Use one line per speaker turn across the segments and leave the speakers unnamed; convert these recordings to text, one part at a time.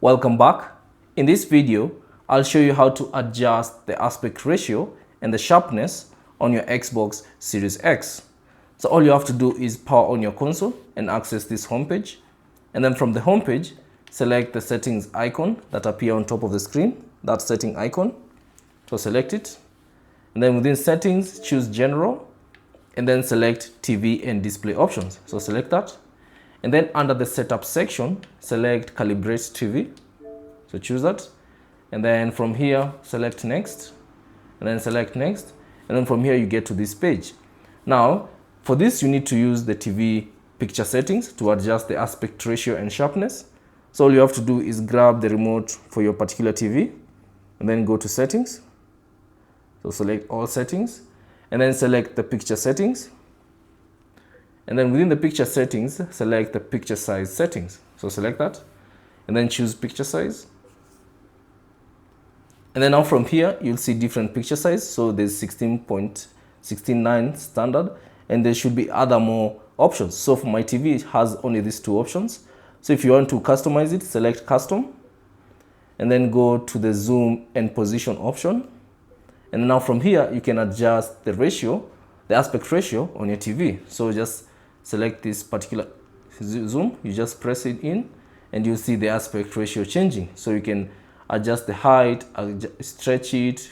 Welcome back. In this video, I'll show you how to adjust the aspect ratio and the sharpness on your Xbox Series X. So all you have to do is power on your console and access this homepage. And then from the homepage, select the settings icon that appear on top of the screen, that setting icon. So select it. And then within settings, choose general and then select TV and display options. So select that. And then under the setup section, select calibrate TV. So choose that. And then from here, select next. And then select next. And then from here, you get to this page. Now, for this, you need to use the TV picture settings to adjust the aspect ratio and sharpness. So all you have to do is grab the remote for your particular TV and then go to settings. So select all settings and then select the picture settings. And then within the picture settings, select the picture size settings. So select that and then choose picture size. And then now from here, you'll see different picture size. So there's 16.169 standard and there should be other more options. So for my TV, it has only these two options. So if you want to customize it, select custom and then go to the zoom and position option. And now from here, you can adjust the ratio, the aspect ratio on your TV. So just select this particular zoom, you just press it in and you'll see the aspect ratio changing. So you can adjust the height, stretch it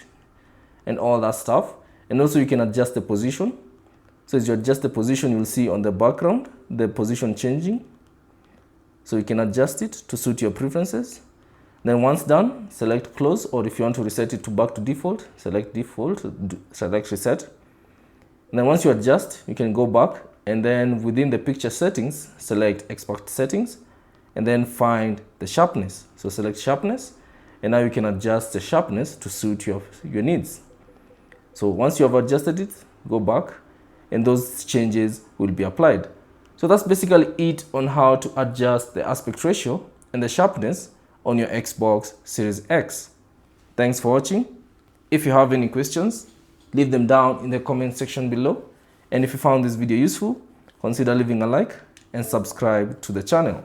and all that stuff. And also you can adjust the position. So as you adjust the position, you'll see on the background, the position changing. So you can adjust it to suit your preferences. Then once done, select close, or if you want to reset it to back to default, select default, select reset. And then once you adjust, you can go back and then within the picture settings, select expert settings and then find the sharpness. So select sharpness and now you can adjust the sharpness to suit your needs. So once you have adjusted it, go back and those changes will be applied. So that's basically it on how to adjust the aspect ratio and the sharpness on your Xbox Series X. Thanks for watching. If you have any questions, leave them down in the comment section below. And if you found this video useful, consider leaving a like and subscribe to the channel.